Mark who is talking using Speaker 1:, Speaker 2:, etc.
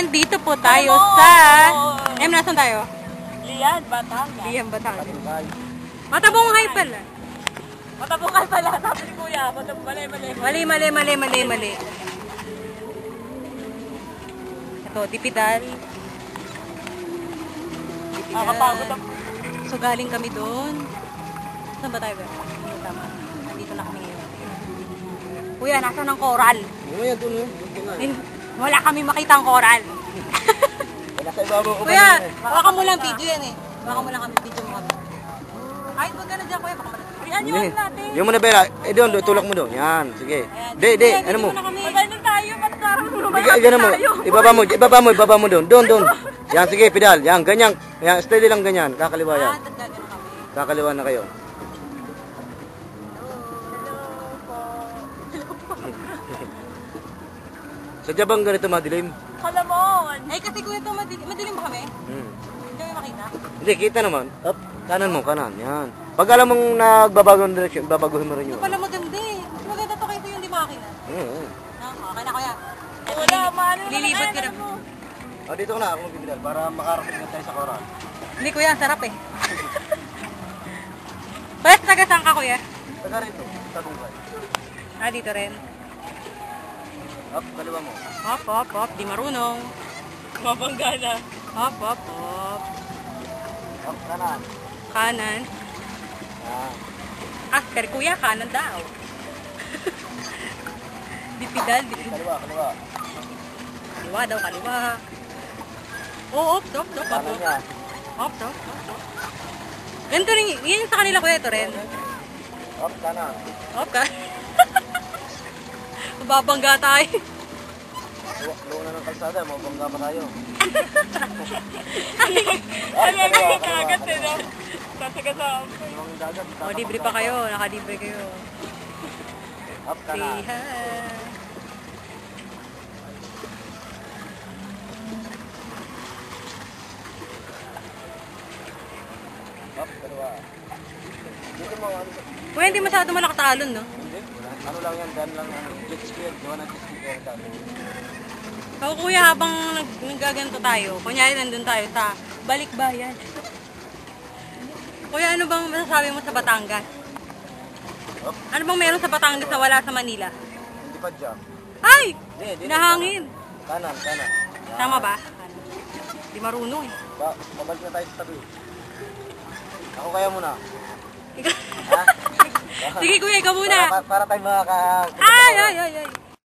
Speaker 1: nandito po tayo sa... nasan tayo?
Speaker 2: Lian, Batangas.
Speaker 1: Lian, Batangas. Matabunghay pala.
Speaker 2: Matabunghay pala, sabi ni Kuya.
Speaker 1: Mali. Ito, Dipidal.
Speaker 2: Nakapagod ako.
Speaker 1: So, galing kami doon. Saan ba tayo ba? Tama. Nandito na kami ngayon. Kuya, nasa ng coral? Wala kami makita ang coral. Kuya, baka mo lang video yan eh. Baka mo lang kami video mo kami. Ay, huwag ka na dyan, kuya. Ayan yun natin.
Speaker 3: Yung mo na, Bella. Doon, tulak mo doon. Yan, sige. Di, ano mo?
Speaker 2: Patay na tayo, ba't parang
Speaker 3: Ganyan mo. Ibaba mo doon. Doon. Yan, sige, pedal. Yan, ganyan. Yan, steady lang ganyan. Kakaliwa yan. Kakaliwa na kayo. Sadya bang ganito madilim?
Speaker 2: Kalamon.
Speaker 1: Ay, kasi kuya ito, madilim ba kami? Hindi kami makita?
Speaker 3: Hindi, kita naman. Up, kanan mo, kanan. Yan. Pag alam mong nagbabago ng direction, babaguhin mo rin yun.
Speaker 1: Ito pala maganda eh. Mas maganda to kayo yung di makina. Okay na kuya.
Speaker 2: Wala, maano na
Speaker 1: Lilibot ka na.
Speaker 3: Dito ka na, ako magbibidal para makarating na tayo sa koral.
Speaker 1: Hindi kuya, ang sarap eh. Kuya, taga saan ka kuya?
Speaker 3: Taga rito, Tagumpay.
Speaker 1: Dito rin.
Speaker 3: Up, kaliwa mo.
Speaker 1: Hop. Di marunong.
Speaker 2: Mabangga na.
Speaker 1: Hop.
Speaker 3: Up, kanan.
Speaker 1: Kanan.
Speaker 3: Yan.
Speaker 1: Pero kuya, kanan daw. Dipidal.
Speaker 3: Kaliwa.
Speaker 1: Kaliwa daw, kaliwa. Oh, stop.
Speaker 3: Kanan niya.
Speaker 1: Hop. Ganito rin, yun sa kanila kuya, ito rin.
Speaker 3: Up, kanan.
Speaker 1: Hop ka. Babangga tayo.
Speaker 3: Luwa na ng kalsada, mabangga pa tayo.
Speaker 2: Alam mo yung kagat eh, no? Tasagasaan.
Speaker 3: Yung dagat.
Speaker 1: Libre pa kayo, nakalibre kayo.
Speaker 3: Up, kanan.
Speaker 1: Say hi.
Speaker 3: Up, kaliwa. Dito mo, ano?
Speaker 1: Kuya, hindi masyado malakas talon, no?
Speaker 3: Hindi, ano lang yan, dan lang, jet ski, gawa ng jet ski kaya dati.
Speaker 1: So, kuya, habang nagaganto tayo, kunyari nandun tayo sa Balikbayan. Kuya, ano bang masasabi mo sa Batangas? Ano bang meron sa Batangas na wala sa Manila?
Speaker 3: Hindi pa dyan.
Speaker 1: Ay!
Speaker 3: Hindi,
Speaker 1: Nahangin.
Speaker 3: Kanan.
Speaker 1: Tama ba? Di marunong eh.
Speaker 3: Babalik na tayo sa tabi. Ako kaya muna.
Speaker 1: Sige kuya, ikaw muna.
Speaker 3: Para tayo makaka...
Speaker 1: Ay!